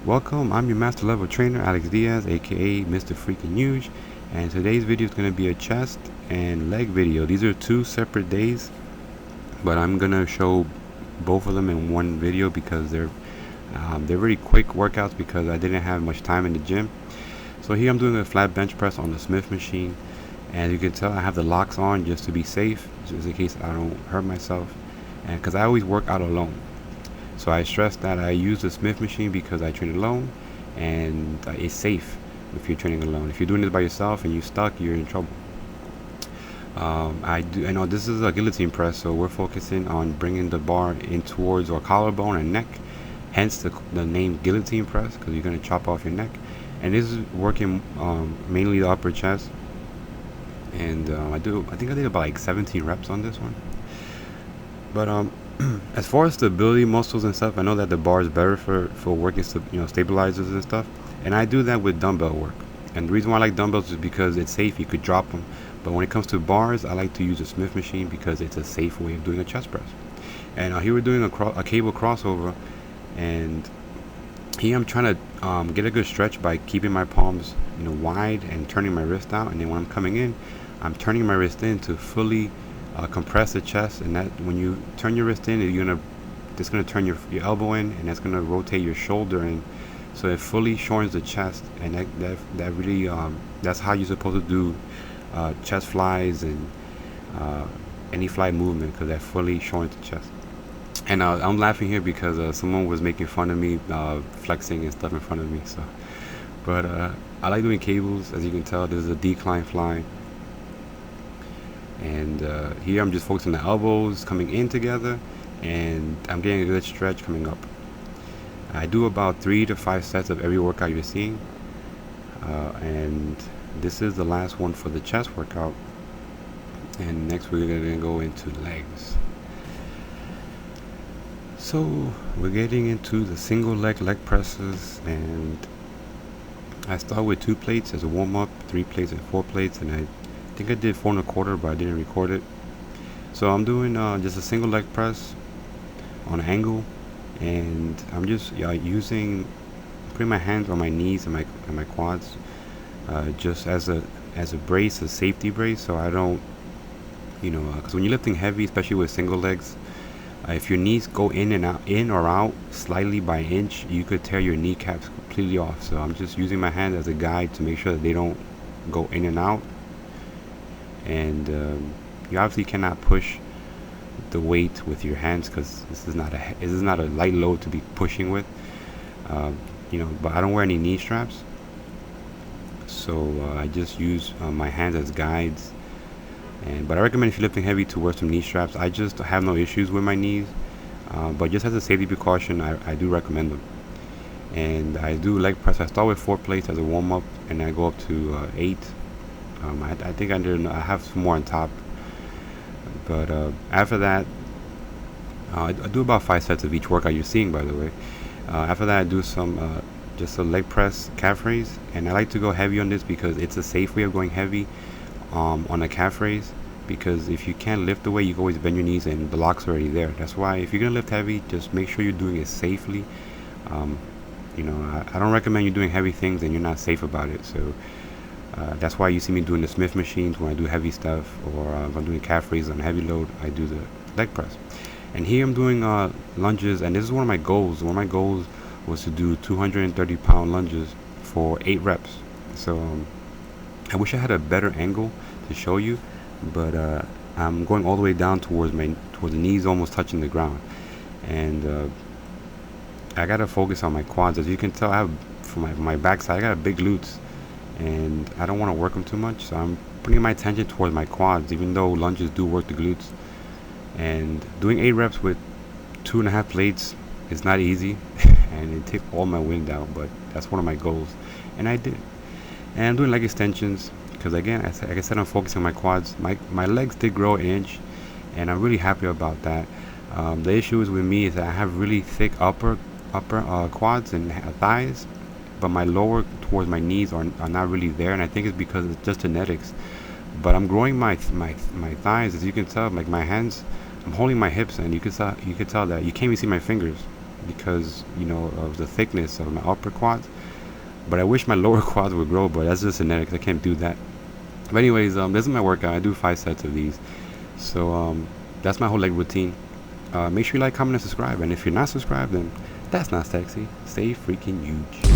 Welcome, I'm your master level trainer, Alex Diaz, aka Mr. Freaking Huge, and today's video is going to be a chest and leg video. These are two separate days, but I'm going to show both of them in one video because they're very quick workouts because I didn't have much time in the gym. So here I'm doing a flat bench press on the Smith machine, and you can tell I have the locks on just to be safe, just in case I don't hurt myself, and because I always work out alone. So I stress that I use the Smith machine because I train alone, and it's safe if you're training alone. If you're doing this by yourself and you're stuck, you're in trouble. I know this is a guillotine press, so we're focusing on bringing the bar in towards our collarbone and neck. Hence the name guillotine press, because you're gonna chop off your neck. And this is working mainly the upper chest. And I think I did about like 17 reps on this one. But as far as stability muscles and stuff, I know that the bar is better for working stabilizers and stuff, and I do that with dumbbell work. And the reason why I like dumbbells is because it's safe, you could drop them. But when it comes to bars, I like to use a Smith machine because it's a safe way of doing a chest press. And here we're doing a cable crossover, and here I'm trying to get a good stretch by keeping my palms wide and turning my wrist out. And then when I'm coming in, I'm turning my wrist in to fully compress the chest, and that when you turn your wrist in, it's gonna turn your elbow in, and that's gonna rotate your shoulder in, so it fully shortens the chest, and that really that's how you're supposed to do chest flies and any fly movement, because that fully shortens the chest. And I'm laughing here because someone was making fun of me flexing and stuff in front of me. So, but I like doing cables. As you can tell, this is a decline fly. And here I'm just focusing on the elbows coming in together, and I'm getting a good stretch coming up. I do about 3 to 5 sets of every workout you're seeing, and this is the last one for the chest workout. And next we're gonna go into legs. So we're getting into the single leg presses, and I start with 2 plates as a warm up, 3 plates and 4 plates, and I think I did 4 1/4, but I didn't record it. So I'm doing just a single leg press on an angle, and I'm just putting my hands on my knees and my quads, just as a brace, a safety brace, so I don't, because when you're lifting heavy, especially with single legs, if your knees go in or out slightly by an inch, you could tear your kneecaps completely off. So I'm just using my hand as a guide to make sure that they don't go in and out. And you obviously cannot push the weight with your hands, because this is not a light load to be pushing with. But I don't wear any knee straps, so I just use my hands as guides. But I recommend, if you're lifting heavy, to wear some knee straps. I just have no issues with my knees, but just as a safety precaution, I do recommend them. And I do leg press. I start with 4 plates as a warm up, and I go up to 8. I think I have some more on top, but after that, I do about 5 sets of each workout you're seeing, by the way. After that, I do some just a leg press calf raise, and I like to go heavy on this because it's a safe way of going heavy on a calf raise, because if you can't lift the weight, you can always bend your knees and the lock's already there. That's why if you're gonna lift heavy, just make sure you're doing it safely. I don't recommend you doing heavy things and you're not safe about it. So that's why you see me doing the Smith machines when I do heavy stuff, or if I'm doing calf raises on heavy load, I do the leg press. And here I'm doing lunges, and this is one of my goals. One of my goals was to do 230-pound lunges for 8 reps. So I wish I had a better angle to show you, but I'm going all the way down towards the knees, almost touching the ground. And I gotta focus on my quads. As you can tell, I have, for my backside, I got big glutes, and I don't want to work them too much, so I'm bringing my attention towards my quads, even though lunges do work the glutes. And doing 8 reps with 2.5 plates is not easy, and it takes all my wind out, but that's one of my goals, and I did. And I'm doing leg extensions because, again, like I said, I'm focusing on my quads. My legs did grow an inch, and I'm really happy about that. The issue is with me is that I have really thick upper quads and thighs, but my lower towards my knees are not really there, and I think it's because it's just genetics. But I'm growing my thighs, as you can tell. Like my hands, I'm holding my hips, and you can tell that you can't even see my fingers. because, of the thickness of my upper quads. But I wish my lower quads would grow, but that's just genetics. I can't do that. But anyways, this is my workout. I do 5 sets of these. So that's my whole leg routine. Make sure you like, comment, and subscribe. And if you're not subscribed, then that's not sexy. Stay freaking huge.